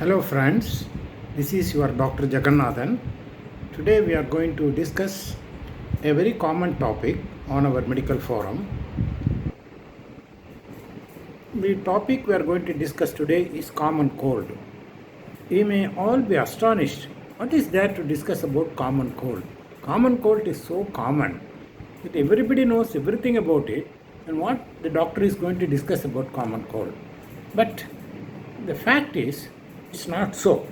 Hello friends, this is your Dr. Jagannathan. Today we are going to discuss a very common topic on our medical forum. The topic we are going to discuss today is common cold. You may all be astonished. What is there to discuss about common cold? Common cold is so common that everybody knows everything about it and what the doctor is going to discuss about common cold. But the fact is, it's not so.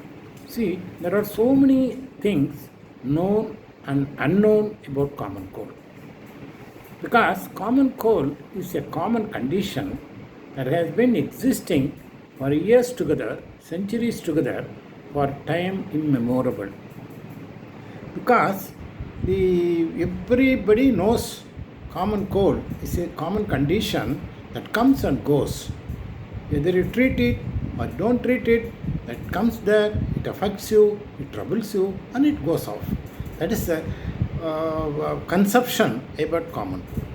See, there are so many things known and unknown about common cold. Because common cold is a common condition that has been existing for years together, centuries together, for time immemorable. Because everybody knows common cold is a common condition that comes and goes. Whether you treat it or don't treat it, that comes there, it affects you, it troubles you, and it goes off. That is the conception about common cold.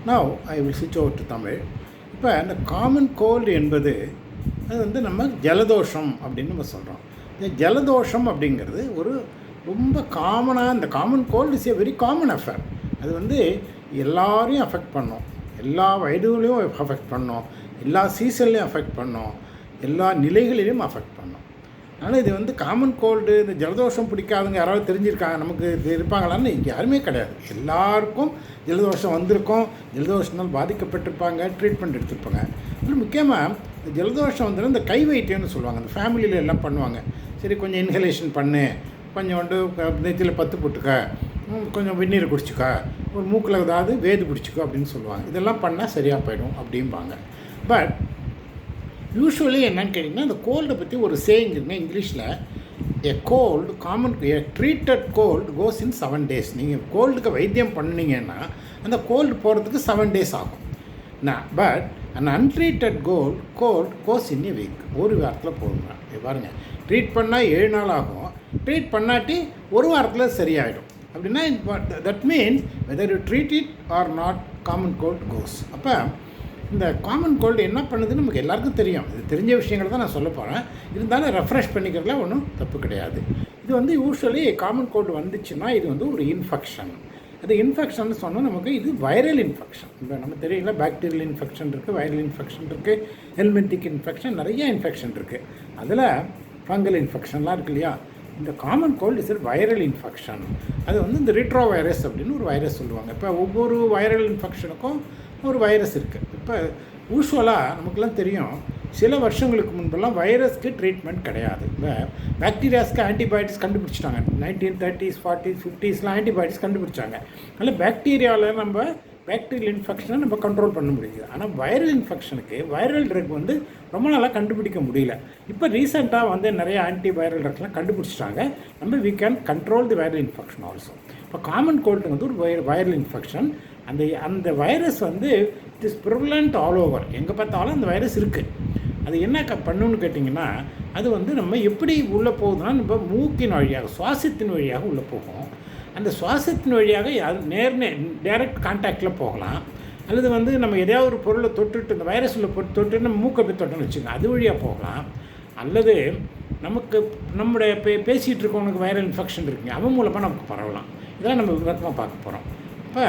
Now, I will switch over to Tamil. இப்போ அந்த common cold என்பது அது வந்து நம்ம ஜலதோஷம் அப்படின்னு நம்ம சொல்கிறோம். இந்த ஜலதோஷம் அப்படிங்கிறது ஒரு ரொம்ப காமனாக, இந்த common cold is a very common affair. அது வந்து எல்லாரையும் அஃபெக்ட் பண்ணோம், எல்லா வயதுகளையும் அஃபெக்ட் பண்ணோம், எல்லா சீசன்லேயும் அஃபெக்ட் பண்ணோம், எல்லா நிலைகளிலையும் அஃபெக்ட் பண்ணோம். அதனால் இது வந்து காமன் கோல்டு, இந்த ஜலதோஷம் பிடிக்காதவங்க யாராவது தெரிஞ்சிருக்காங்க நமக்கு இருப்பாங்களான்னு யாருமே கிடையாது. எல்லாருக்கும் ஜலதோஷம் வந்திருக்கும், ஜலதோஷத்தினால் பாதிக்கப்பட்டிருப்பாங்க, ட்ரீட்மெண்ட் எடுத்துருப்பாங்க. அதில் முக்கியமாக இந்த ஜலதோஷம் வந்து இந்த கை வைத்தியம்னு சொல்லுவாங்க. அந்த ஃபேமிலியில் எல்லாம் பண்ணுவாங்க. சரி, கொஞ்சம் இன்ஹலேஷன் பண்ணு, கொஞ்சம் வந்து நெத்தியில் பத்து போட்டுக்க, கொஞ்சம் வெந்நீரை குடிச்சிக்க, ஒரு மூக்கில் ஏதாவது வேது பிடிச்சிக்கோ அப்படின்னு சொல்லுவாங்க. இதெல்லாம் பண்ணால் சரியாக போயிடும் அப்படிம்பாங்க. பட் யூஸ்வலி என்னன்னு கேட்டிங்கன்னா, அந்த கோல்டை பற்றி ஒரு சேயிங் இருக்குங்க இங்கிலீஷில். எ gold common a treated gold goes in 7 days. நீங்கள் கோல்டுக்கு வைத்தியம் பண்ணிங்கன்னா அந்த கோல்டு போகிறதுக்கு 7 days ஆகும். பட் அந்த untreated cold goes in a week. ஒரு வாரத்தில் போடுங்க. பாருங்கள், ட்ரீட் பண்ணால் 7 நாள் ஆகும், ட்ரீட் பண்ணாட்டி ஒரு வாரத்தில் சரியாயிடும். அப்படின்னா that means whether you treat it or not, common cold goes. அப்போ இந்த காமன் கோல்டு என்ன பண்ணுதுன்னு நமக்கு எல்லாருக்கும் தெரியும். இது தெரிஞ்ச விஷயங்கள் தான் நான் சொல்ல போகிறேன். இருந்தாலும் ரெஃப்ரெஷ் பண்ணிக்கிறதுல ஒன்றும் தப்பு கிடையாது. இது வந்து யூஸ்வலி காமன் கோல்டு வந்துச்சுன்னா இது வந்து ஒரு இன்ஃபெக்ஷன். அது இன்ஃபெக்ஷன் சொன்னால் நமக்கு இது வைரல் இன்ஃபெக்ஷன். இப்போ நம்ம தெரியல, பாக்டீரியல் இன்ஃபெக்ஷன் இருக்குது, வைரல் இன்ஃபெக்ஷன் இருக்குது, ஹெல்மெத்திக் இன்ஃபெக்ஷன், நிறைய இன்ஃபெக்ஷன் இருக்குது. அதில் ஃபங்கல் இன்ஃபெக்ஷன்லாம் இருக்குது இல்லையா. இந்த common cold is viral infection. அது வந்து இந்த ரிட்ரோ வைரஸ் அப்படின்னு ஒரு வைரஸ் சொல்லுவாங்க. இப்போ ஒவ்வொரு வைரல் இன்ஃபெக்ஷனுக்கும் ஒரு வைரஸ் இருக்குது. இப்போ யூஸ்வலாக நமக்குலாம் தெரியும், சில வருஷங்களுக்கு முன்பெல்லாம் வைரஸ்க்கு ட்ரீட்மெண்ட் கிடையாது. இப்போ பாக்டீரியாஸ்க்கு ஆன்டிபயோட்டிக்ஸ் கண்டுபிடிச்சிட்டாங்க. 1930s 40s 50sலாம் ஆன்டிபயோட்டிக்ஸ் கண்டுபிடிச்சாங்க. அதனால் பாக்டீரியாவில் நம்ம பாக்டீரியல் இன்ஃபெக்ஷனை நம்ம கண்ட்ரோல் பண்ண முடியுது. ஆனால் வைரல் இன்ஃபெக்ஷனுக்கு வைரல் ட்ரக் வந்து ரொம்ப நாளாக கண்டுபிடிக்க முடியல. இப்போ ரீசெண்டாக வந்து நிறைய ஆன்டிவைரல் ட்ரக்ஸ்லாம் கண்டுபிடிச்சிட்டாங்க. நம்ம we can control the viral infection also. இப்போ காமன் கோல்டு வந்து ஒரு வைரல் இன்ஃபெக்ஷன். அந்த வைரஸ் வந்து it is prevalent all over. எங்கே பார்த்தாலும் அந்த வைரஸ் இருக்குது. அது என்ன பண்ணுன்னு கேட்டிங்கன்னா, அது வந்து நம்ம எப்படி உள்ளே போகுதுன்னா, நம்ம மூக்கின் வழியாக, சுவாசத்தின் வழியாக உள்ளே போகும். அந்த சுவாசத்தின் வழியாக டைரக்ட் கான்டாக்டில் போகலாம். அல்லது வந்து நம்ம எதையாவது ஒரு பொருளை தொட்டுட்டு, இந்த வைரஸ் உள்ள தொட்டு நம்ம மூக்கை போய் தொட்டோன்னு வச்சுக்கோங்க, அது வழியாக போகலாம். அல்லது நமக்கு நம்முடைய பேசிகிட்டு இருக்கவனுக்கு வைரல் இன்ஃபெக்ஷன் இருக்குங்க, அவன் மூலமாக நமக்கு பரவலாம். இதெல்லாம் நம்ம விவரமாக பார்க்க போகிறோம். இப்போ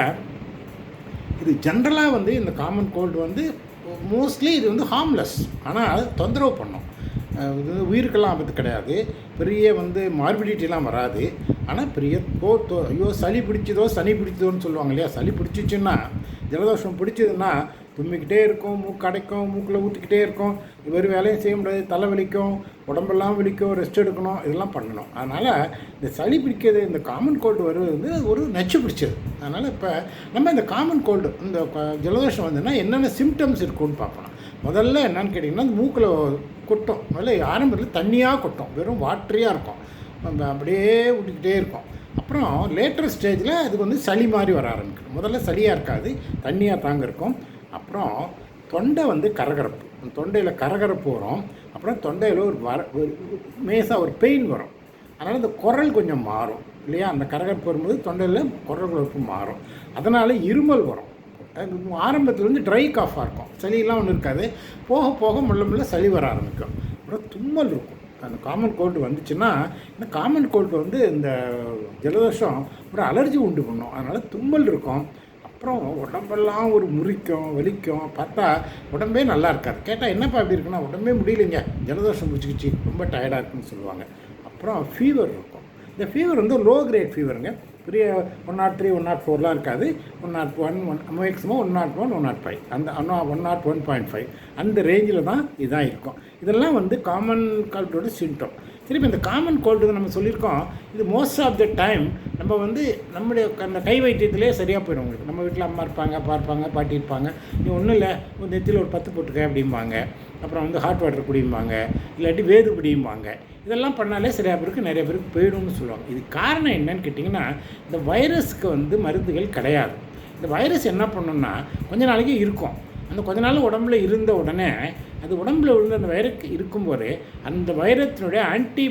இது ஜென்ரலாக வந்து இந்த காமன் கோல்டு வந்து மோஸ்ட்லி இது வந்து ஹார்ம்லெஸ். ஆனால் தொந்தரவு பண்ணும். இது உயிருக்கெல்லாம் ஆபத்து கிடையாது, பெரிய வந்து மார்பிடிட்டிலாம் வராது. ஆனால் பெரிய ஐயோ சளி பிடிச்சதோன்னு சொல்லுவாங்க இல்லையா. சளி பிடிச்சிச்சுன்னா, ஜலதோஷம் பிடிச்சதுன்னா தும்மிக்கிட்டே இருக்கும், மூக்கு அடைக்கும், மூக்கில் ஊற்றிக்கிட்டே இருக்கும், இவர் வேலையும் செய்ய முடியாது, தலை வலிக்கும், உடம்பெல்லாம் வலிக்கும், ரெஸ்ட் எடுக்கணும், இதெல்லாம் பண்ணணும். அதனால் இந்த சளி பிடிக்கிறது, இந்த காமன் கோல்டு வருவது வந்து ஒரு நச்சு பிடிச்சது. அதனால் இப்போ நம்ம இந்த காமன் கோல்டு, இந்த ஜலதோஷம் வந்துன்னா என்னென்ன சிம்டம்ஸ் இருக்குன்னு பார்ப்போம். முதல்ல என்னன்னு கேட்டிங்கன்னா, இந்த மூக்கில் கொட்டும். முதல்ல ஆரம்பத்தில் தண்ணியாக கொட்டும், வெறும் வாட்டரியாக இருக்கும், நம்ம அப்படியே விட்டுக்கிட்டே இருக்கும். அப்புறம் லேட்டர் ஸ்டேஜில் அது வந்து சளி மாதிரி வர ஆரம்பிக்கும். முதல்ல சளியாக இருக்காது, தண்ணியாக தாங்க இருக்கும். அப்புறம் தொண்டை வந்து கரகரப்பு, தொண்டையில் கரகரப்பு வரும். அப்புறம் தொண்டையில் ஒரு மேசாக ஒரு பெயின் வரும். அதனால் இந்த குரல் கொஞ்சம் மாறும் இல்லையா. அந்த கரகரப்பு வரும்போது தொண்டையில் குரல் மாறும். அதனால் இருமல் வரும். ஆரம்பத்தில் வந்து ட்ரை காஃபாக இருக்கும், சளியெல்லாம் ஒன்றும் இருக்காது. போக போக மெல்ல மெல்ல சளி வர ஆரம்பிக்கும். அப்புறம் தும்மல் இருக்கும். அந்த காமன் கோல்டு வந்துச்சுன்னா, இந்த காமன் கோல்டு வந்து இந்த ஜலதோஷம் ஒரு அலர்ஜி உண்டு பண்ணும். அதனால் தும்மல் இருக்கும். அப்புறம் உடம்பெல்லாம் ஒரு முறிக்கும், வலிக்கும். பார்த்தா உடம்பே நல்லா இருக்காது. கேட்டால் என்னப்பா இப்படி இருக்குன்னா, உடம்பே முடியலைங்க, ஜலதோஷம் பிடிச்சிக்கிச்சு, ரொம்ப டயர்டாக இருக்குன்னு சொல்லுவாங்க. அப்புறம் ஃபீவர் இருக்கும். இந்த ஃபீவர் வந்து லோ கிரேட் ஃபீவருங்க. பெரிய 103, 104லாம் இருக்காது. 101, மேக்ஸிமம் 101, 105 அந்த 101.5 அந்த ரேஞ்சில் தான் இதான் இருக்கும். இதெல்லாம் வந்து காமன் கோல்டோட சிம்டம். திருப்பி இந்த காமன் கோல்டு நம்ம சொல்லியிருக்கோம், இது மோஸ்ட் ஆஃப் த டைம் நம்ம வந்து நம்முடைய அந்த கை வைத்தியத்திலே சரியாக போயிடும். உங்களுக்கு நம்ம வீட்டில் அம்மா இருப்பாங்க, பார்ப்பாங்க, பாட்டி இருப்பாங்க. நீ ஒன்றும் இல்லை, ஒரு நெத்தியில் ஒரு 10 போட்டுக்க அப்படிம்பாங்க. அப்புறம் வந்து ஹாட் வாட்டர் குடியும்பாங்க, இல்லாட்டி வேது பிடியும்பாங்க. இதெல்லாம் பண்ணாலே சரியாக பேருக்கு நிறைய பேருக்கு போயிடும்னு சொல்லுவாங்க. இது காரணம் என்னன்னு கேட்டிங்கன்னா, இந்த வைரஸுக்கு வந்து மருந்துகள் கிடையாது. இந்த வைரஸ் என்ன பண்ணுன்னா கொஞ்ச நாளைக்கு இருக்கும். அந்த கொஞ்ச நாள் உடம்புல இருந்த உடனே அது உடம்புல விழுந்து அந்த வைரஸ் இருக்கும்போது அந்த வைரத்தினுடைய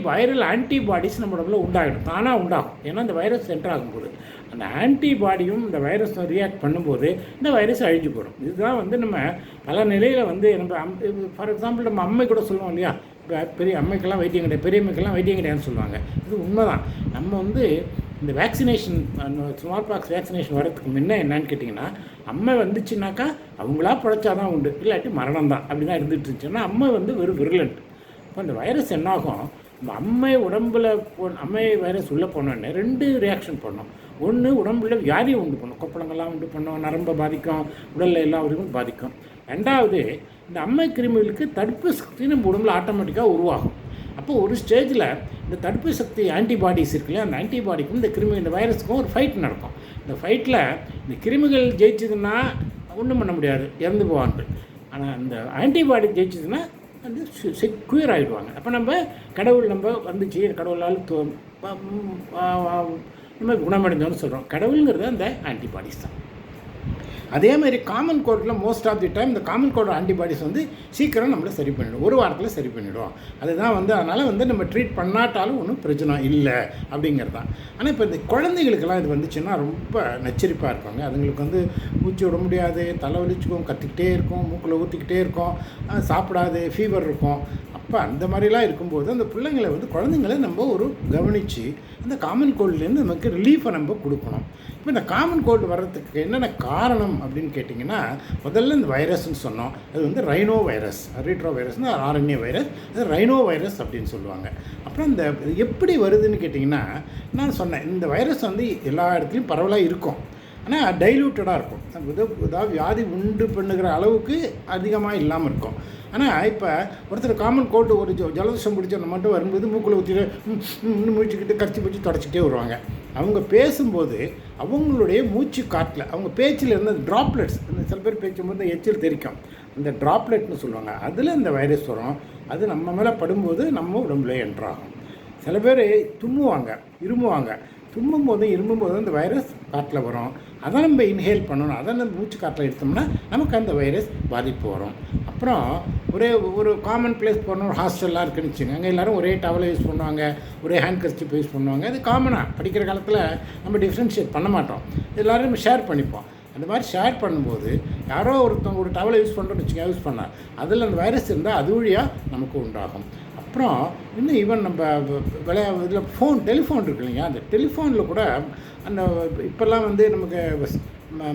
வைரல் ஆன்டிபாடிஸ் நம்ம உடம்புல உண்டாகிடும், தானாக உண்டாகும். ஏன்னா அந்த வைரஸ் என்டர் ஆகும்போது அந்த ஆன்டிபாடியும் இந்த வைரஸ் ரியாக்ட் பண்ணும்போது இந்த வைரஸ் அழிஞ்சு போயிடும். இதுதான் வந்து நம்ம பல நிலையில் வந்து நம்ம ஃபார் எக்ஸாம்பிள் நம்ம அம்மை கூட சொல்லுவோம் இல்லையா, பெரிய அம்மைக்கெல்லாம் வைத்தியம் கிடையாது, பெரியம்மைக்கெல்லாம் வைத்தியம் கிடையாதுன்னு சொல்லுவாங்க. இது உண்மைதான். நம்ம வந்து இந்த வேக்சினேஷன், ஸ்மால் பாக்ஸ் வேக்சினேஷன் வரதுக்கு முன்ன என்னன்னு கேட்டிங்கன்னா, அம்மை வந்துச்சுனாக்கா அவங்களா பிழைச்சாதான் உண்டு, இல்லாட்டி மரணம் தான். அப்படி தான் இருந்துகிட்டு இருந்துச்சுன்னா அம்மை வந்து வெறும் விருலண்ட். இப்போ இந்த வைரஸ் என்னாகும், நம்ம அம்மை உடம்பில் அம்மை வைரஸ் உள்ளே போனோடனே 2 ரியாக்ஷன் பண்ணோம். ஒன்று உடம்புல வியாதியை உண்டு பண்ணும், கொப்பளங்கள்லாம் உண்டு பண்ணும், நரம்பை பாதிக்கும், உடலில் எல்லா உரிமையும் பாதிக்கும். ரெண்டாவது, இந்த அம்மை கிருமிகளுக்கு தடுப்பு சக்தி நம்ம உடம்புல ஆட்டோமேட்டிக்காக உருவாகும். அப்போ ஒரு ஸ்டேஜில் இந்த தடுப்பு சக்தி ஆன்டிபாடிஸ் இருக்குல்லையா, அந்த ஆன்டிபாடிக்கும் இந்த வைரஸுக்கும் ஒரு ஃபைட் நடக்கும். இந்த ஃபைட்டில் இந்த கிருமிகள் ஜெயிச்சதுன்னா ஒன்றும் பண்ண முடியாது, இறந்து போவாங்க. ஆனால் அந்த ஆன்டிபாடி ஜெயிச்சதுன்னா வந்து செக்யூர் ஆகிடுவாங்க. அப்போ நம்ம கடவுள் நம்ம வந்துச்சு, கடவுளால் நம்ம குணமடைந்தோன்னு சொல்கிறோம். கடவுளுங்கிறது அந்த ஆன்டிபாடிஸ் தான். அதே மாதிரி காமன் கோல்டில் மோஸ்ட் ஆஃப் தி டைம் இந்த காமன் கோல்டு ஆன்டிபாடிஸ் வந்து சீக்கிரம் நம்மளை சரி பண்ணிவிடும், ஒரு வாரத்தில் சரி பண்ணிவிடும். அதுதான் வந்து அதனால் வந்து நம்ம ட்ரீட் பண்ணாட்டாலும் ஒன்றும் பிரச்சனை இல்லை அப்படிங்கிறது தான். ஆனால் இப்போ இந்த குழந்தைகளுக்கெல்லாம் இது வந்துச்சுன்னா ரொம்ப நச்சரிப்பாக இருப்பாங்க. அதுங்களுக்கு வந்து மூச்சு விட முடியாது, தலை வலிச்சுக்கும், கத்திக்கிட்டே இருக்கும், மூக்கில் ஊற்றிக்கிட்டே இருக்கும், சாப்பிடாது, ஃபீவர் இருக்கும். அப்போ அந்த மாதிரிலாம் இருக்கும்போது அந்த பிள்ளைங்களை வந்து குழந்தைங்களை நம்ம ஒரு கவனித்து அந்த காமன் கோல்டுலேருந்து நமக்கு ரிலீஃபை நம்ம கொடுக்கணும். இப்போ இந்த காமன் கோல்டு வர்றதுக்கு என்னென்ன காரணம் அப்படின்னு கேட்டிங்கன்னா, முதல்ல இந்த வைரஸ்ன்னு சொன்னோம். அது வந்து rhino virus, retro வைரஸ்னு RNA virus, அது ரைனோ வைரஸ் அப்படின்னு சொல்லுவாங்க. அப்புறம் இந்த எப்படி வருதுன்னு கேட்டிங்கன்னா, நான் சொன்னேன் இந்த வைரஸ் வந்து எல்லா இடத்துலையும் பரவலாக இருக்கும், ஆனால் டைல்யூட்டடாக இருக்கும். ஏதாவது வியாதி உண்டு பண்ணுகிற அளவுக்கு அதிகமாக இல்லாமல் இருக்கும். ஆனால் இப்போ ஒருத்தர் காமன் கோல்டு ஒரு ஜலதோஷம் பிடிச்சவங்க மட்டும் வரும்போது மூக்கில் ஊற்றிட்டு முடிச்சுக்கிட்டு கரைச்சி பிடிச்சி தொடச்சிக்கிட்டே வருவாங்க. அவங்க பேசும்போது அவங்களுடைய மூச்சு காட்டில் அவங்க பேச்சில் இருந்த ட்ராப்லெட்ஸ், சில பேர் பேசும்போது எச்சில் தெரிக்கும், அந்த ட்ராப்லெட்னு சொல்லுவாங்க, அதில் இந்த வைரஸ் வரும். அது நம்ம மேலே படும்போது நம்ம உடம்புல என்ட்ராகும். சில பேர் தும்முவாங்க, இருமுவாங்க, தும்மும்போதும் இருமும்போதும் இந்த வைரஸ் காட்டில் வரும். அதை நம்ம இன்ஹேல் பண்ணணும், அதை நம்ம மூச்சு காட்டில் எடுத்தோம்னா நமக்கு அந்த வைரஸ் பாதிப்பு வரும். அப்புறம் ஒரு காமன் பிளேஸ் போனோம், ஒரு ஹாஸ்டல்லாம் இருக்குன்னு வச்சுங்க, அங்கே எல்லோரும் ஒரே டவலை யூஸ் பண்ணுவாங்க, ஒரே ஹேண்ட் கர்ச்சீப் யூஸ் பண்ணுவாங்க. அது காமனாக படிக்கிற காலத்தில் நம்ம டிஃப்ரென்ஷியேட் பண்ண மாட்டோம், எல்லோரும் நம்ம ஷேர் பண்ணிப்போம். அந்த மாதிரி ஷேர் பண்ணும்போது யாரோ ஒருத்தவங்க ஒரு டவலை யூஸ் பண்ணுறோன்னு வச்சுங்க, யூஸ் பண்ணால் அதில் அந்த வைரஸ் இருந்தால் அது வழியாக நமக்கு உண்டாகும். அப்புறம் இன்னும் ஈவன் நம்ம இதில் டெலிஃபோன் இருக்கு இல்லைங்க, அந்த டெலிஃபோனில் கூட அந்த இப்போல்லாம் வந்து நமக்கு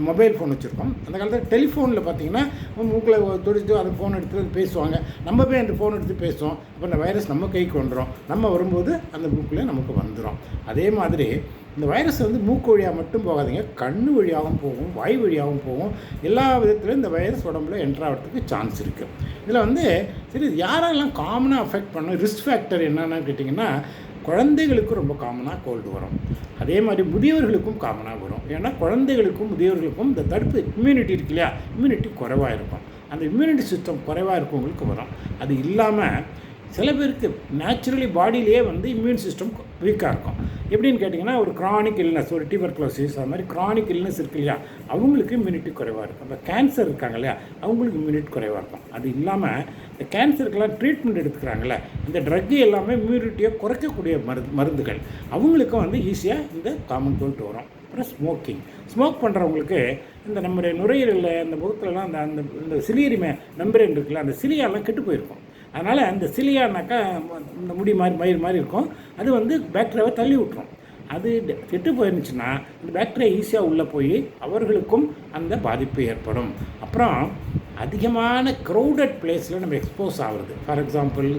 மொபைல் ஃபோன் வச்சுருக்கோம். அந்த காலத்தில் டெலிஃபோனில் பார்த்தீங்கன்னா மூக்கில் தொடிச்சு அந்த ஃபோன் எடுத்து பேசுவாங்க, நம்ம போய் அந்த ஃபோன் எடுத்து பேசுவோம். அப்போ அந்த வைரஸ் நம்ம கைக்கு வந்துடும், நம்ம வரும்போது அந்த மூக்கில் நமக்கு வந்துடும். அதே மாதிரி இந்த வைரஸ் வந்து மூக்கு வழியாக மட்டும் போகாதீங்க, கண்ணு வழியாகவும் போகும், வாய் வழியாகவும் போகும். எல்லா விதத்துலையும் இந்த வைரஸ் உடம்புல என்ட்ராகிறதுக்கு சான்ஸ் இருக்குது. இதில் வந்து சரி யாரெல்லாம் காமனாக அஃபெக்ட் பண்ணும், ரிஸ்க் ஃபேக்டர் என்னென்னு கேட்டிங்கன்னா, குழந்தைகளுக்கு ரொம்ப காமனாக கோல்டு வரும். அதே மாதிரி முதியவர்களுக்கும் காமனாக வரும். ஏன்னா குழந்தைகளுக்கும் முதியவர்களுக்கும் இந்த தடுப்பு இம்யூனிட்டி இருக்கு இல்லையா, இம்யூனிட்டி குறைவாக இருக்கும். அந்த இம்யூனிட்டி சிஸ்டம் குறைவாக இருக்கவங்களுக்கு வரும். அது இல்லாமல் சில பேருக்கு நேச்சுரலி பாடியிலேயே வந்து இம்யூன் சிஸ்டம் வீக்காக இருக்கும். எப்படின்னு கேட்டிங்கன்னா, ஒரு க்ரானிக் இல்னஸ், ஒரு டியூபர்குலோசிஸ், அது மாதிரி க்ரானிக் இல்னஸ் இருக்கு இல்லையா, அவங்களுக்கு இம்யூனிட்டி குறைவாக இருக்கும். இப்போ கேன்சர் இருக்காங்க இல்லையா, அவங்களுக்கு இம்யூனிட்டி குறைவாக இருக்கும். அது இல்லாமல் இந்த கேன்சருக்கெல்லாம் ட்ரீட்மெண்ட் எடுத்துக்கிறாங்கல்ல, இந்த ட்ரக்கு எல்லாமே இம்யூனிட்டியை குறைக்கக்கூடிய மருந்துகள், அவங்களுக்கும் வந்து ஈஸியாக இந்த காமன் கோல்டு வரும். அப்புறம் ஸ்மோக் பண்ணுறவங்களுக்கு இந்த நம்முடைய நுரையீரலில் இந்த முகத்துலலாம் அந்த சிலியரி மெம்பரேன் இருக்குல்ல, அந்த சிலியாலாம் கெட்டு போயிருக்கும். அதனால் அந்த சிலியானாக்கா இந்த முடி மாதிரி மயிர் மாதிரி இருக்கும், அது வந்து பாக்டீரியாவை தள்ளி விட்டுரும். அது கெட்டு போயிருந்துச்சுன்னா இந்த பாக்டீரியா ஈஸியாக உள்ளே போய் அவர்களுக்கும் அந்த பாதிப்பு ஏற்படும். அப்புறம் அதிகமான க்ரௌடட் பிளேஸில் நம்ம எக்ஸ்போஸ் ஆகுறது. ஃபார் எக்ஸாம்பிள்,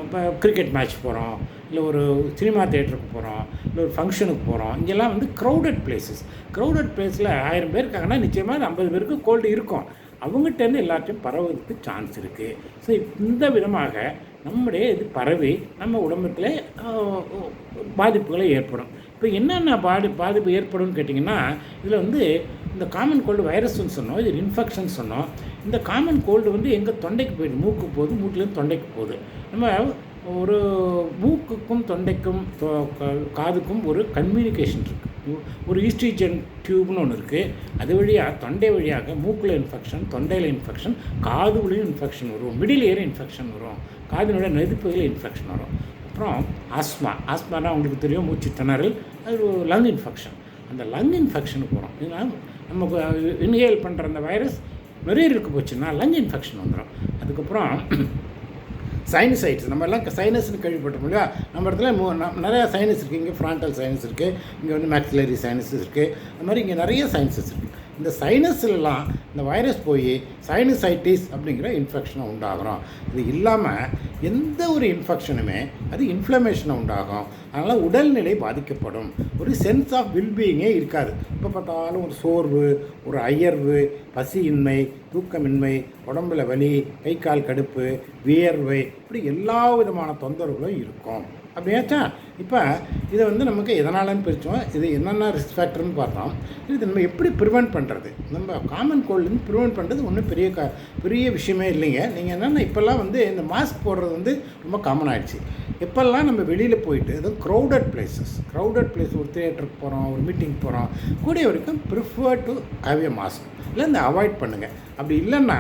இப்போ கிரிக்கெட் மேட்ச் போகிறோம், இல்லை ஒரு சினிமா தேட்டருக்கு போகிறோம், இல்லை ஒரு ஃபங்க்ஷனுக்கு போகிறோம். இங்கெல்லாம் வந்து க்ரௌடட் பிளேஸஸ். க்ரௌடட் பிளேஸில் 1000 பேர் இருக்காங்கன்னா நிச்சயமாக 50 பேருக்கு கோல்டு இருக்கும். அவங்ககிட்டேருந்து எல்லாத்தையும் பரவுறதுக்கு சான்ஸ் இருக்குது. ஸோ இந்த விதமாக நம்முடைய இது பரவி நம்ம உடம்புல பாதிப்புகளை ஏற்படும். இப்போ என்னென்ன பாதிப்பு ஏற்படும்னு கேட்டிங்கன்னா, இதில் வந்து இந்த காமன் கோல்டு வைரஸ்ன்னு சொன்னோம், இது இன்ஃபெக்ஷன் சொன்னோம். இந்த காமன் கோல்டு வந்து எங்கே தொண்டைக்கு போயிடுது, மூக்கு போகுது, மூட்டிலேருந்து தொண்டைக்கு போகுது. நம்ம ஒரு மூக்குக்கும் தொண்டைக்கும் காதுக்கும் ஒரு கம்யூனிகேஷன் இருக்குது. ஒரு ஈஸ்ட்ரிஜன் டியூப்னு ஒன்று இருக்குது. அது வழியாக தொண்டை வழியாக மூக்கில் இன்ஃபெக்ஷன், தொண்டையில் இன்ஃபெக்ஷன், காதுலையும் இன்ஃபெக்ஷன் வரும், மிடில் ஏர் இன்ஃபெக்ஷன் வரும், காதினுடைய நெருப்புகளில் இன்ஃபெக்ஷன் வரும். அப்புறம் ஆஸ்மானா உங்களுக்கு தெரியும், மூச்சு திணறல், அது ஒரு லங் இன்ஃபெக்ஷன். அந்த லங் இன்ஃபெக்ஷனுக்கு போகிறோம். இதனால் நமக்கு இன்ஹேல் பண்ணுற அந்த வைரஸ் நுரையீரலுக்கு போச்சுன்னா லங் இன்ஃபெக்ஷன் வந்துடும். அதுக்கப்புறம் சைனசைட்ஸ், நம்ம எல்லாம் சைனஸ்னு கேள்விப்பட்டோம் இல்லையா? நம்ம இடத்துல நிறையா சைனஸ் இருக்குது. இங்கே ஃப்ராண்டல் சைனஸ் இருக்குது, இங்கே வந்து மேக்ஸிலரி சைனஸஸ் இருக்குது. அது மாதிரி இங்கே நிறைய சைனஸஸ் இருக்குது. இந்த சைனஸ்லாம் இந்த வைரஸ் போய் சைனசைட்டிஸ் அப்படிங்கிற இன்ஃபெக்ஷனை உண்டாகிறோம். இது இல்லாமல் எந்த ஒரு இன்ஃபெக்ஷனுமே அது இன்ஃப்ளமேஷனை உண்டாகும். அதனால் உடல்நிலை பாதிக்கப்படும். ஒரு சென்ஸ் ஆஃப் வெல்பீயிங்கே இருக்காது. இப்போ பார்த்தாலும் ஒரு சோர்வு, ஒரு அயர்வு, பசியின்மை, தூக்கமின்மை, உடம்புல வலி, கை கால் கடுப்பு, வியர்வை, இப்படி எல்லா விதமான தொந்தரவுகளும் இருக்கும். அப்படியாச்சா? இப்போ இதை வந்து நமக்கு எதனாலன்னு பிரித்தோம், இது என்னென்ன ரிஸ்க் ஃபேக்டர்னு பார்த்தோம். இது நம்ம எப்படி ப்ரிவெண்ட் பண்ணுறது? நம்ம காமன் கோல்டுன்னு ப்ரிவெண்ட் பண்ணுறது ஒன்றும் பெரிய விஷயமே இல்லைங்க. நீங்கள் என்னென்னா இப்போல்லாம் வந்து இந்த மாஸ்க் போடுறது வந்து ரொம்ப காமன் ஆகிடுச்சு. எப்போல்லாம் நம்ம வெளியில் போயிட்டு எதுவும் க்ரௌடட் பிளேஸ், ஒரு தியேட்டருக்கு போகிறோம், ஒரு மீட்டிங் போகிறோம், கூடிய வரைக்கும் prefer to have a mask, இல்லை இந்த அவாய்ட் பண்ணுங்கள். அப்படி இல்லைன்னா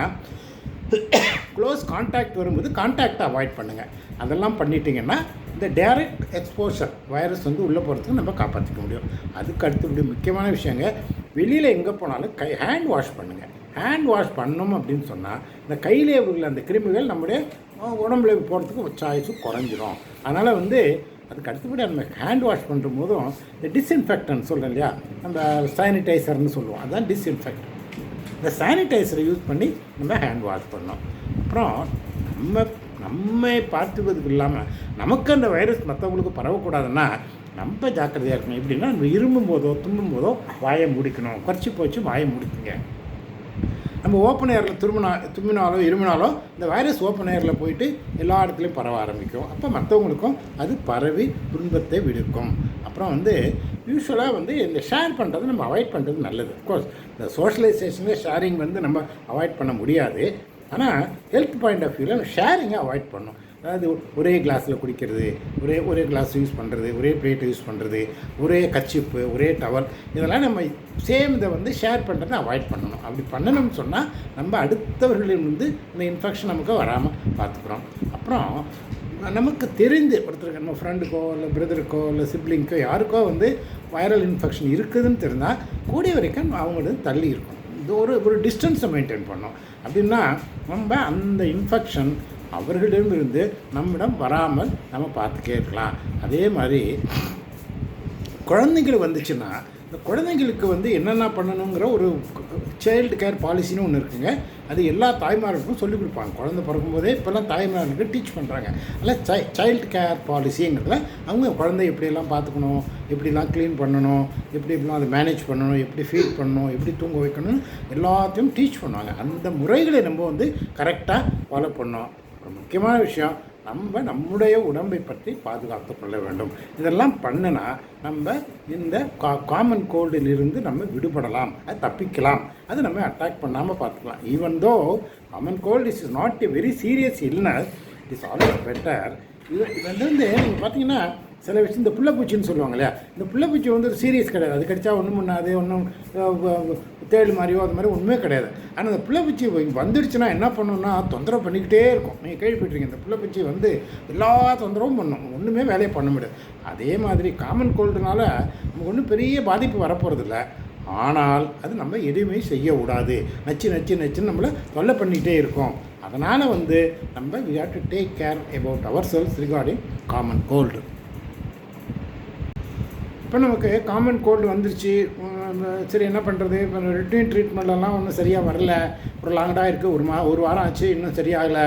க்ளோஸ் கான்டாக்ட் வரும்போது கான்டாக்டை அவாய்ட் பண்ணுங்கள். அதெல்லாம் பண்ணிட்டீங்கன்னா இந்த டைரக்ட் எக்ஸ்போஷர் வைரஸ் வந்து உள்ளே போகிறதுக்கு நம்ம காப்பாற்றிக்க முடியும். அதுக்கு அடுத்தபடி முக்கியமான விஷயங்க, வெளியில் எங்கே போனாலும் ஹேண்ட் வாஷ் பண்ணுங்கள். ஹேண்ட் வாஷ் பண்ணோம் அப்படின்னு சொன்னால் இந்த கையிலே உள்ள அந்த கிருமிகள் நம்முடைய உடம்புல போகிறதுக்கு சாய்ஸும் குறைஞ்சிரும். அதனால் வந்து அதுக்கு அடுத்தபடி நம்ம ஹேண்ட் வாஷ் பண்ணுற போதும் இந்த டிஸ்இன்ஃபெக்டன் சொல்கிறோம் இல்லையா, நம்ம சானிடைசர்னு சொல்லுவோம், அதுதான் டிஸ்இன்ஃபெக்ட். இந்த சானிடைசரை யூஸ் பண்ணி நம்ம ஹேண்ட் வாஷ் பண்ணோம். அப்புறம் நம்ம பார்த்துக்கிறதுக்கு இல்லாமல் நமக்கு அந்த வைரஸ் மற்றவங்களுக்கு பரவக்கூடாதுன்னா நம்ம ஜாக்கிரதையாக இருக்கணும். எப்படின்னா நம்ம இருமும் போதோ தும்பும் போதோ வாயை முடிக்கணும். குறைச்சி போச்சு வாயை முடிக்குங்க. நம்ம ஓப்பன் ஏரில் தும்பினாலோ இருமினாலோ இந்த வைரஸ் ஓப்பன் ஏரில் போயிட்டு எல்லா இடத்துலையும் பரவ ஆரம்பிக்கும். அப்போ மற்றவங்களுக்கும் அது பரவி துன்பத்தை விடுக்கும். அப்புறம் வந்து யூஸ்வலாக வந்து இந்த ஷேர் பண்ணுறது நம்ம அவாய்ட் பண்ணுறது நல்லது. அஃப்கோர்ஸ் இந்த சோஷலைசேஷனில் ஷேரிங் வந்து நம்ம அவாய்ட் பண்ண முடியாது. ஆனால் ஹெல்த் பாயிண்ட் ஆஃப் வியூவில் ஷேரிங்கை அவாய்ட் பண்ணணும். அதாவது ஒரே கிளாஸில் குடிக்கிறது, ஒரே கிளாஸ் யூஸ் பண்ணுறது, ஒரே பிளேட்டை யூஸ் பண்ணுறது, ஒரே கச்சிப்பு, ஒரே டவல், இதெல்லாம் நம்ம சேம் இதை வந்து ஷேர் பண்ணுறதை அவாய்ட் பண்ணணும். அப்படி பண்ணணும்னு சொன்னால் நம்ம அடுத்தவர்களின் வந்து இந்த இன்ஃபெக்ஷன் நமக்கு வராமல் பார்த்துக்குறோம். அப்புறம் நமக்கு தெரிந்து ஒருத்தருக்கு நம்ம ஃப்ரெண்டுக்கோ இல்லை பிரதருக்கோ இல்லை சிப்ளிங்க்கோ யாருக்கோ வந்து வைரல் இன்ஃபெக்ஷன் இருக்குதுன்னு தெரிந்தால் கூடிய வரைக்கும் அவங்களோட தள்ளி இருக்கும். இது ஒரு டிஸ்டன்ஸை மெயின்டைன் பண்ணோம். அப்படின்னா நம்ம அந்த இன்ஃபெக்ஷன் அவர்களிடமிருந்து நம்மிடம் வராமல் நம்ம பார்த்துக்கே இருக்கலாம். அதே மாதிரி குழந்தைகள் வந்துச்சுன்னா இந்த குழந்தைங்களுக்கு வந்து என்னென்ன பண்ணணுங்கிற ஒரு சைல்டு கேர் பாலிசின்னு ஒன்று இருக்குங்க. அது எல்லா தாய்மார்களுக்கும் சொல்லிக் கொடுப்பாங்க. குழந்தை பிறக்கும்போதே இப்போல்லாம் தாய்மார்களுக்கு டீச் பண்ணுறாங்க. அதில் சைல்டு கேர் பாலிசிங்கிறதுல அவங்க குழந்தை எப்படியெல்லாம் பார்த்துக்கணும், எப்படிலாம் க்ளீன் பண்ணணும், எப்படிலாம் அதை மேனேஜ் பண்ணணும், எப்படி ஃபீட் பண்ணணும், எப்படி தூங்க வைக்கணும்னு எல்லாத்தையும் டீச் பண்ணுவாங்க. அந்த முறைகளை நம்ம வந்து கரெக்டாக ஃபாலோ பண்ணோம். ஒரு முக்கியமான விஷயம், நம்முடைய உடம்பை பற்றி பாதுகாத்து கொள்ள வேண்டும். இதெல்லாம் பண்ணினா நம்ம இந்த காமன் கோல்டிலிருந்து நம்ம விடுபடலாம், அது தப்பிக்கலாம், அது நம்ம அட்டாக் பண்ணாமல் பார்த்துக்கலாம். Even though common cold is not a very serious illness, it is always better. இது வந்து நீங்கள் பார்த்தீங்கன்னா சில விஷயம் இந்த புள்ளப்பூச்சின்னு சொல்லுவாங்க இல்லையா, இந்த புள்ளப்பூச்சி வந்து சீரியஸ் கிடையாது. அது கடிச்சா ஒன்றும் பண்ணாது, ஒன்றும் தேள் மாதிரியோ அது மாதிரி ஒன்றுமே கிடையாது. ஆனால் இந்த புள்ளப்பூச்சி வந்துடுச்சுன்னா என்ன பண்ணணும்னா தொந்தரவு பண்ணிக்கிட்டே இருக்கும். நீங்கள் கேள்விப்பட்டிருக்கீங்க, இந்த புள்ளப்பூச்சி வந்து எல்லா தொந்தரவும் பண்ணும், ஒன்றுமே வேலையை பண்ண முடியாது. அதே மாதிரி காமன் கோல்டுனால நமக்கு ஒன்றும் பெரிய பாதிப்பு வரப்போகிறதில்ல. ஆனால் அது நம்ம எதுவுமே செய்யக்கூடாது. நச்சுன்னு நம்மளை தொல்லை பண்ணிகிட்டே இருக்கோம். அதனால் நம்ம we have to take care about ourselves regarding common cold. இப்போ நமக்கு காமன் கோல்டு வந்துருச்சு, சரி என்ன பண்ணுறது? இப்போ ரொட்டீன் ட்ரீட்மெண்ட்லாம் ஒன்றும் சரியாக வரல, ஒரு லாங்காக இருக்குது, ஒரு வாரம் ஆச்சு, இன்னும் சரியாகலை,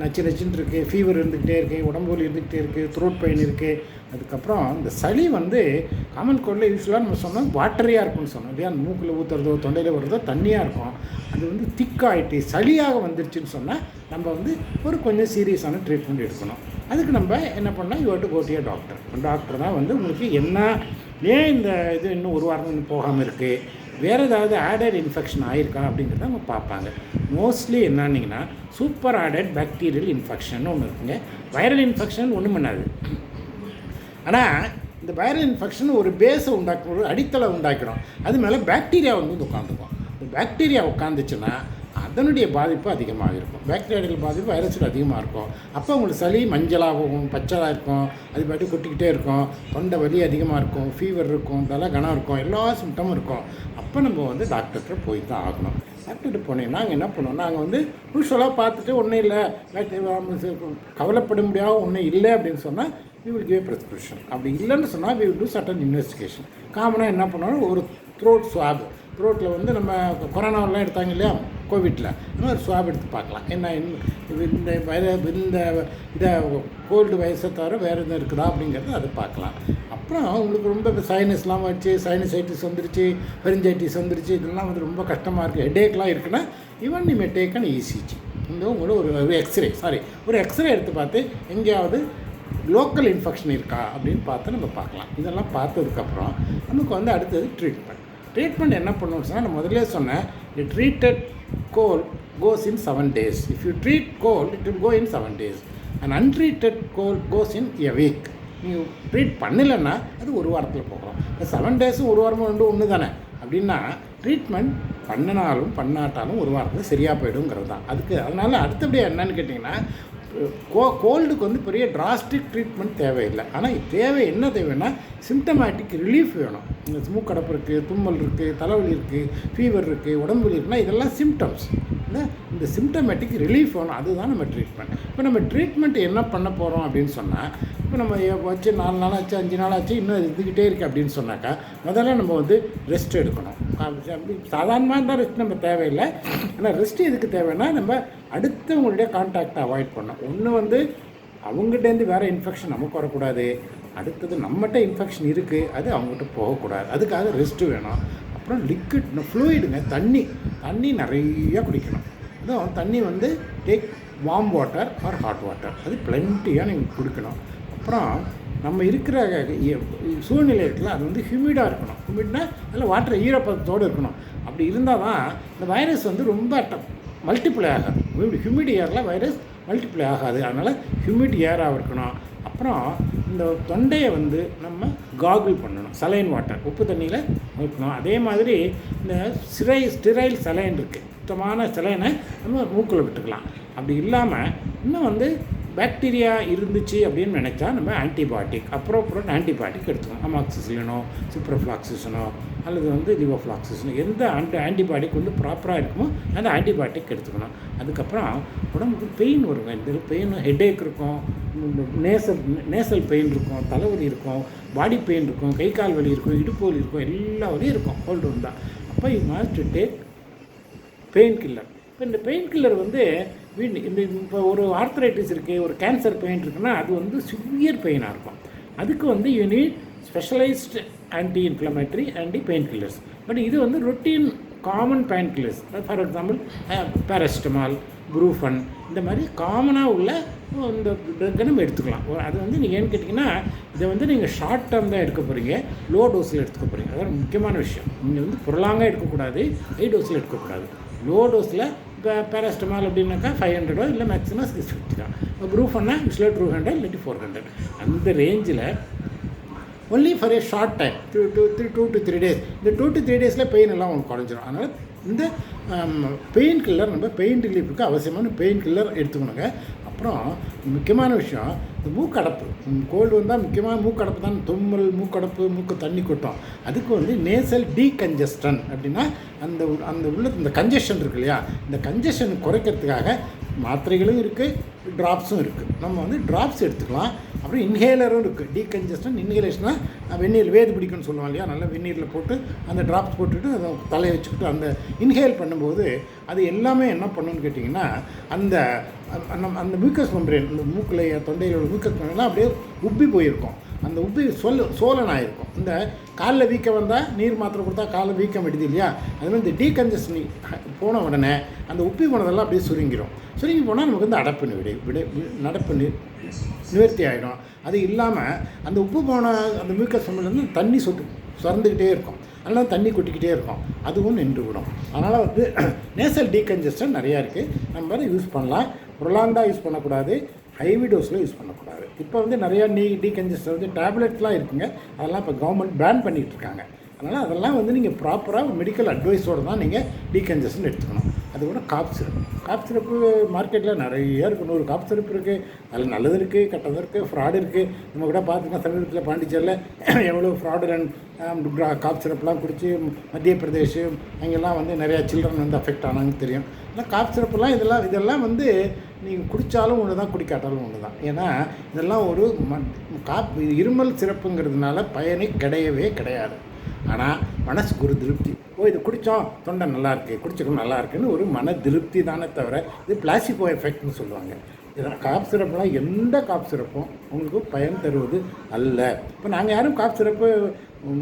நச்சுன்னு இருக்குது, ஃபீவர் இருந்துக்கிட்டே இருக்குது, உடம்பு வலி இருந்துக்கிட்டே இருக்குது, த்ரோட் பெயின் இருக்குது. அதுக்கப்புறம் இந்த சளி காமன் கோல்டில் யூஸ்வலாக நம்ம சொன்னோம் வாட்டரியாக இருக்கும்னு சொன்னோம் இல்லையா? மூக்கில் ஊற்றுறதோ தொண்டையில் வருதோ தண்ணியாக இருக்கும். அது திக்காயிட்டு சளியாக வந்துருச்சுன்னு சொன்னால் நம்ம ஒரு கொஞ்சம் சீரியஸான ட்ரீட்மெண்ட் எடுக்கணும். அதுக்கு நம்ம என்ன பண்ணால் you have to go to a doctor. Doctor தான் உங்களுக்கு ஏன் இந்த இது இன்னும் ஒரு வாரம் இன்னும் போகாமல் இருக்குது, வேறு ஏதாவது ஆடட் இன்ஃபெக்ஷன் ஆகிருக்கா அப்படிங்கிறத அவங்க பார்ப்பாங்க. மோஸ்ட்லி என்னன்னிங்கன்னா சூப்பர் ஆடட் பாக்டீரியல் இன்ஃபெக்ஷன் ஒன்று இருக்குங்க. வைரல் இன்ஃபெக்ஷன் ஒன்றும் பண்ணாது. ஆனால் இந்த வைரல் இன்ஃபெக்ஷன் ஒரு பேஸை ஒரு அடித்தளை உண்டாக்கிடும். அது மேலே பாக்டீரியா உட்காந்துக்கும். இந்த பாக்டீரியா உட்காந்துச்சுன்னா அதனுடைய பாதிப்பு அதிகமாக இருக்கும். பாக்டீரியாவில் பாதிப்பு வைரஸில் அதிகமாக இருக்கும். அப்போ உங்களுக்கு சளி மஞ்சளாகவும் பச்சலாக இருக்கும், அது பாட்டி கொட்டிக்கிட்டே இருக்கும், தொண்டை வலி அதிகமாக இருக்கும், ஃபீவர் இருக்கும், தலை கனம் இருக்கும், எல்லா சிம்டமும் இருக்கும். அப்போ நம்ம டாக்டர்கிட்ட போய் தான் ஆகணும். டாக்டர்கிட்ட போனீங்கன்னா நாங்கள் என்ன பண்ணுவோம், நாங்கள் யூஸ்வலாக பார்த்துட்டு ஒன்றும் இல்லை, கவலைப்பட முடியாத ஒன்றும் இல்லை அப்படின்னு சொன்னால் we will give a prescription. அப்படி இல்லைன்னு சொன்னால் we will do certain investigation. காமனாக என்ன பண்ணுவோம், ஒரு த்ரோட் ஸ்வாப், த்ரோட்டில் நம்ம கொரோனாவெலாம் எடுத்தாங்க இல்லையா, கோவிட்டில், ஒரு ஸ்வாப் எடுத்து பார்க்கலாம். என்ன இந்த இதை கோல்டு வயசை தவிர வேறு எதுவும் இருக்குதா அப்படிங்கிறது அதை பார்க்கலாம். அப்புறம் உங்களுக்கு ரொம்ப சைனஸ்லாம் வச்சு சைனசைட்டிஸ் வந்துருச்சு, பெரிஞ்சைட்டிஸ் வந்துருச்சு, இதெல்லாம் ரொம்ப கஷ்டமாக இருக்குது, ஹெடேக்லாம் இருக்குன்னா ஈவன் நீ மே டேக் அன் இசிஜி. உங்களுக்கு ஒரு எக்ஸ்ரே எடுத்து பார்த்து எங்கேயாவது லோக்கல் இன்ஃபெக்ஷன் இருக்கா அப்படின்னு பார்த்து நம்ம பார்க்கலாம். இதெல்லாம் பார்த்ததுக்கப்புறம் நமக்கு அடுத்தது ட்ரீட்மெண்ட் என்ன பண்ணணும்னு சொன்னால், நான் முதல்ல சொன்னேன், treated cold goes in 7 days. If you treat cold it will go in 7 days. And untreated cold goes in a week. நீங்கள் ட்ரீட் பண்ணலைன்னா அது ஒரு வாரத்தில் போகிறோம். இந்த 7 days ஒரு வாரமும் ஒன்று தானே. அப்படின்னா ட்ரீட்மெண்ட் பண்ணினாலும் பண்ணாட்டாலும் ஒரு வாரத்தில் சரியாக போய்டுங்கிறது தான். அதனால் அடுத்தபடியாக என்னன்னு கேட்டிங்கன்னா, கோல்டுக்கு பெரிய டிராஸ்டிக் ட்ரீட்மெண்ட் தேவையில்லை. ஆனால் என்ன தேவைன்னா சிம்டமேட்டிக் ரிலீஃப் வேணும். இந்த மூக்கடப்பு இருக்குது, தும்மல் இருக்குது, தலைவலி இருக்குது, ஃபீவர் இருக்குது, உடம்பு வலி இருக்குன்னா இதெல்லாம் சிம்டம்ஸ். இந்த சிம்டமேட்டிக் ரிலீஃப் வேணும். அதுதான் நம்ம ட்ரீட்மெண்ட். இப்போ நம்ம ட்ரீட்மெண்ட் என்ன பண்ண போகிறோம் அப்படின்னு சொன்னால், இப்போ நம்ம வச்சு 4 நாள் ஆச்சு, 5 நாள் ஆச்சு, இன்னும் இருந்துக்கிட்டே இருக்குது அப்படின்னு சொன்னாக்கா முதல்ல நம்ம ரெஸ்ட் எடுக்கணும். சாதாரணமாக இருந்தால் ரெஸ்ட் நம்ம தேவையில்லை. ஆனால் ரெஸ்ட் எதுக்கு தேவைன்னா, நம்ம அடுத்தவங்களுடைய கான்டாக்டை அவாய்ட் பண்ணணும். ஒன்று அவங்ககிட்டேருந்து வேறு இன்ஃபெக்ஷன் நமக்கு வரக்கூடாது. அடுத்தது நம்மகிட்ட இன்ஃபெக்ஷன் இருக்குது, அது அவங்ககிட்ட போகக்கூடாது. அதுக்காக ரெஸ்ட்டு வேணும். அப்புறம் லிக்விட் ஃப்ளூயிடுங்க, தண்ணி நிறையா குடிக்கணும். அதுவும் தண்ணி take warm water R hot water, அது பிளென்ட்டியாக நீங்கள் குடிக்கணும். அப்புறம் நம்ம இருக்கிற சூழ்நிலை இருக்குல்ல, அது ஹியூமிடாக இருக்கணும். ஹியூமிட்னா அதில் வாட்டர் ஈரப்பதத்தோடு இருக்கணும். அப்படி இருந்தால் தான் இந்த வைரஸ் ரொம்ப மல்டிப்ளை ஆகாது. ஹியூமிட் ஏரில் வைரஸ் மல்டிப்ளை ஆகாது. அதனால் ஹியூமிட் ஏராக இருக்கணும். அப்புறம் இந்த தொண்டையை நம்ம காகுல் பண்ணணும். சலைன் வாட்டர் உப்பு தண்ணியில் வைக்கணும். அதே மாதிரி இந்த ஸ்டிரைல் சலைன் இருக்குது, சுத்தமான சலைனை நம்ம மூக்கில் விட்டுக்கலாம். அப்படி இல்லாமல் இன்னும் பாக்டீரியா இருந்துச்சு அப்படின்னு நினச்சா நம்ம ஆன்டிபயோட்டிக் அப்புறம் ஆன்டிபயோட்டிக் எடுத்துக்கணும். அமாக்சிசிலினோ, சிப்ரோஃப்ளாக்சிசனோ அல்லது லிவோஃப்ளாக்சிசனோ, எந்த ஆன்டிபயோட்டிக் ப்ராப்பராக இருக்குமோ அந்த ஆன்டிபயோட்டிக் எடுத்துக்கணும். அதுக்கப்புறம் உடம்புக்கு பெயின் வருங்க. இந்த பெயின் ஹெட்டேக் இருக்கும், நேசல் பெயின் இருக்கும், தலைவலி இருக்கும், பாடி பெயின் இருக்கும், கை கால் வலி இருக்கும், இடுப்பு வலி இருக்கும், எல்லா வலியும் இருக்கும் கோல்டு வந்தால். அப்போ you must take pain killer. இப்போ இந்த பெயின் கில்லர் இப்போ ஒரு ஆர்த்தரைட்டிஸ் இருக்குது, ஒரு கேன்சர் பெயின் இருக்குன்னா அது சிவியர் பெயினாக இருக்கும். அதுக்கு you need specialised anti inflammatory painkillers. But இது routine common painkillers. For example paracetamol, Brufen, இந்த மாதிரி காமனாக உள்ள இந்த ட்ரக்கை நம்ம எடுத்துக்கலாம். அது நீங்கள் ஏன்னு கேட்டிங்கன்னா, இதை நீங்கள் ஷார்ட் டேர்ம் தான் எடுக்க போகிறீங்க, லோ டோஸில் எடுத்துக்க போகிறீங்க. அதான் முக்கியமான விஷயம். நீங்கள் புரலாங்காக எடுக்கக்கூடாது, ஹை டோஸில் எடுக்கக்கூடாது. லோ டோஸில் இப்போ பேராசிட்டமால் அப்படின்னாக்கா 500 இல்லை மேக்ஸிமம் 650 தான். இப்போ ப்ரூஃபன்னா யூஸ்வலாக 200 இல்லாட்டி 400. அந்த ரேஞ்சில் only for a short time, 2 to 3 days. இந்த 2 to 3 days பெயின் எல்லாம் உங்களுக்கு குறைஞ்சிடும். அதனால் இந்த பெயின் கில்லர் நம்ம பெயின் ரிலீஃபுக்கு அவசியமான பெயின் கில்லர் எடுத்துக்கணுங்க. அப்புறம் முக்கியமான விஷயம், இந்த மூக்கடைப்பு, கோல்டு வந்தால் முக்கியமாக மூக்கடைப்பு தான். தும்மல், மூக்கடைப்பு, மூக்கு தண்ணி கொட்டும். அதுக்கு வந்து நேசல் டீகன்ஜஸ்டன் அப்படின்னா அந்த அந்த உள்ள இந்த கன்ஜெஷன் இருக்கு இல்லையா, இந்த கன்ஜெஷன் குறைக்கிறதுக்காக மாத்திரைகளும் இருக்குது, ட்ராப்ஸும் இருக்குது. நம்ம வந்து ட்ராப்ஸ் எடுத்துக்கலாம். அப்புறம் இன்ஹேலரும் இருக்குது. டீகன்ஜஸ்டன் இன்ஹேலேஷனாக வெந்நீர் வேது பிடிக்கும்னு சொல்லுவோம் இல்லையா, நல்லா வெந்நீரில் போட்டு அந்த ட்ராப்ஸ் போட்டுட்டு அதை தலையை வச்சுக்கிட்டு அந்த இன்ஹேல் பண்ணும்போது அது எல்லாமே என்ன பண்ணுன்னு கேட்டிங்கன்னா, அந்த அந்த மியூக்கஸ் மெம்பரேன், இந்த மூக்கில் தொண்டையில் உள்ள மியூக்கஸ் மெம்பரேன்லாம் அப்படியே உப்பி போயிருக்கும். அந்த உப்பி சோலனாயிருக்கும். இந்த காலில் வீக்கம் வந்தால் நீர் மாத்திரை கொடுத்தா காலில் வீக்கம் எடுது இல்லையா, அது மாதிரி இந்த டீகன்ஜஸ்டன் போன உடனே அந்த உப்பி போனதெல்லாம் அப்படியே சுருங்கிடும். சுருங்கி போனால் நமக்கு வந்து நடப்பு நிவர்த்தி ஆகிடும். அது இல்லாமல் அந்த உப்பு போன அந்த மியூக்கஸ் மெம்பரேன்லேருந்து தண்ணி சுரந்துக்கிட்டே இருக்கும், அதனால் தண்ணி கொட்டிக்கிட்டே இருக்கும், அதுவும் நின்று விடும். அதனால் வந்து நேசல் டீகன்ஜஸ்டன் நிறையா இருக்குது. நம்ம வேறு யூஸ் பண்ணலாம். ப்ரொலாங்காக யூஸ் பண்ணக்கூடாது, ஹைவி டோஸில் யூஸ் பண்ணக்கூடாது. இப்போ வந்து நிறையா டீகன்ஜஸ்டன் வந்து டேப்லெட்ஸ்லாம் இருக்குங்க, அதெல்லாம் இப்போ கவர்மெண்ட் பேன் பண்ணிகிட்டு இருக்காங்க. அதனால் அதெல்லாம் வந்து நீங்கள் ப்ராப்பராக மெடிக்கல் அட்வைஸோடு தான் நீங்கள் டீகன்ஜஸ்டன் எடுத்துக்கணும். அது கூட காப் சிரப்பு மார்க்கெட்டில் நிறைய இருக்குது. 100 காப் சிரப்பு இருக்குது. அதில் நல்லது இருக்குது, கெட்டது இருக்குது, ஃப்ராடு இருக்குது. நம்ம கூட பார்த்துக்கலாம் சமீபத்தில் பாண்டிச்சேரியில் எவ்வளோ ஃப்ராடுலண்ட் காப் சிரப்லாம் குடித்து மத்திய பிரதேஷ் அங்கெல்லாம் வந்து நிறையா சில்ட்ரன் வந்து அஃபெக்ட் ஆனாங்கன்னு தெரியும். ஆனால் காப் சிரப்புலாம் இதெல்லாம் வந்து நீங்கள் குடித்தாலும் ஒன்று தான், குடிக்காட்டாலும் ஒன்று தான். ஏன்னா இதெல்லாம் ஒரு இருமல் சிறப்புங்கிறதுனால பயனே கிடையாது. ஆனால் மனசுக்கு ஒரு திருப்தி, இது குடித்தோம் தொண்டை நல்லாயிருக்கு, குடிச்சிக்கணும் நல்லா இருக்குன்னு ஒரு மன திருப்தி தானே தவிர இது பிளாசிபோ எஃபெக்ட்னு சொல்லுவாங்க. இதனால் காப் சிரப்புலாம் எந்த காப் சிரப்பும் உங்களுக்கு பயன் தருவது அல்ல. இப்போ நாங்கள் யாரும் காப் சிரப்பு,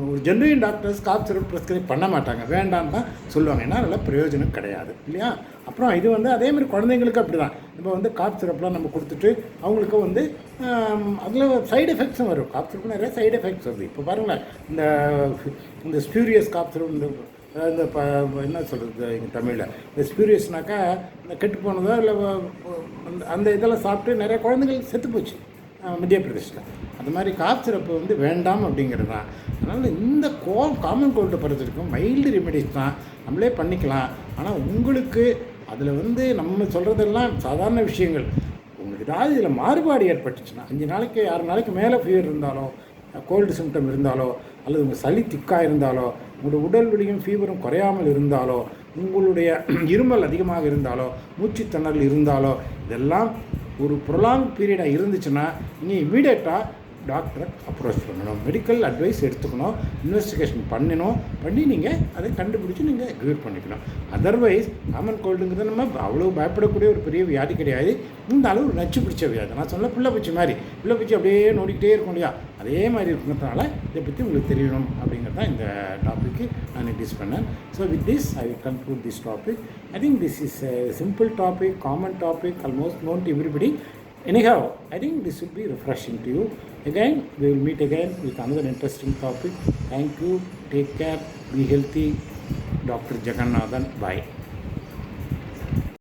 ஒரு ஜென்ரல் டாக்டர்ஸ் காப் சிரப் ப்ரிஸ்கிரைப் பண்ண மாட்டாங்க, வேண்டான்னு தான் சொல்லுவாங்க. ஏன்னா அதெல்லாம் பிரயோஜனம் கிடையாது இல்லையா. அப்புறம் இது வந்து அதேமாதிரி குழந்தைங்களுக்கு அப்படி தான். இப்போ வந்து காப் சிரப்லாம் நம்ம கொடுத்துட்டு அவங்களுக்கு வந்து அதில் சைடு எஃபெக்ட்ஸும் வரும். காப் சிரப்பு நிறைய சைடு எஃபெக்ட்ஸ் வருது. இப்போ பாருங்களேன், இந்த ஸ்பியூரியஸ் காப் சிரப், இந்த என்ன சொல்கிறது எங்கள் தமிழில், இந்த ஸ்பியூரியஸ்னாக்கா இந்த கெட்டு போனதோ இல்லை அந்த இதெல்லாம் சாப்பிட்டு நிறைய குழந்தைகள் செத்து போச்சு மத்திய பிரதேசில். அந்த மாதிரி காப் சிரப்பு வந்து வேண்டாம் அப்படிங்கிறது தான். அதனால் இந்த காமன் கோல்டை பொறுத்திருக்கும் மைல்டு ரெமெடிஸ் தான், நம்மளே பண்ணிக்கலாம். ஆனால் உங்களுக்கு அதில் வந்து நம்ம சொல்கிறதெல்லாம் சாதாரண விஷயங்கள். உங்களுக்கு ஏதாவது இதில் மாறுபாடு ஏற்பட்டுச்சுன்னா, 5 நாளைக்கு 6 நாளைக்கு மேலே ஃபீவர் இருந்தாலோ, கோல்டு சிம்டம் இருந்தாலோ, அல்லது உங்கள் சளி திக்காக இருந்தாலோ, உங்களுடைய உடல் வலியும் ஃபீவரும் குறையாமல் இருந்தாலோ, உங்களுடைய இருமல் அதிகமாக இருந்தாலோ, மூச்சுத்திணறல் இருந்தாலோ, இதெல்லாம் ஒரு ப்ரொலாங் பீரியடாக இருந்துச்சுன்னா நீங்கள் இமீடியட்டாக டாக்டரை அப்ரோச் பண்ணணும், மெடிக்கல் அட்வைஸ் எடுத்துக்கணும், இன்வெஸ்டிகேஷன் பண்ணி நீங்கள் அதை கண்டுபிடிச்சி நீங்கள் க்யூர் பண்ணிக்கணும். அதர்வைஸ் காமன் கோல்டுங்கிறது நம்ம அவ்வளோ பயப்படக்கூடிய ஒரு பெரிய வியாதி கிடையாது. இந்த அளவு ஒரு நச்சு பிடிச்ச வியாதி. நான் சொல்ல பிள்ளைப்பூச்சி மாதிரி, பிள்ளைப்பூச்சி அப்படியே நோடிக்கிட்டே இருக்கும் இல்லையா, அதே மாதிரி இருக்கிறதுனால இதை பற்றி உங்களுக்கு தெரியணும் அப்படிங்கிறது தான் இந்த டாப்பிக்கு நான் இன்ட்ரடியூஸ் பண்ணேன். So with this I will conclude this topic. I think this is a simple topic, common topic, almost known to everybody. Anyhow, I think this will be refreshing to you. Again, we will meet again with another interesting topic. Thank you. Take care. Be healthy. Dr. Jagannathan. Bye.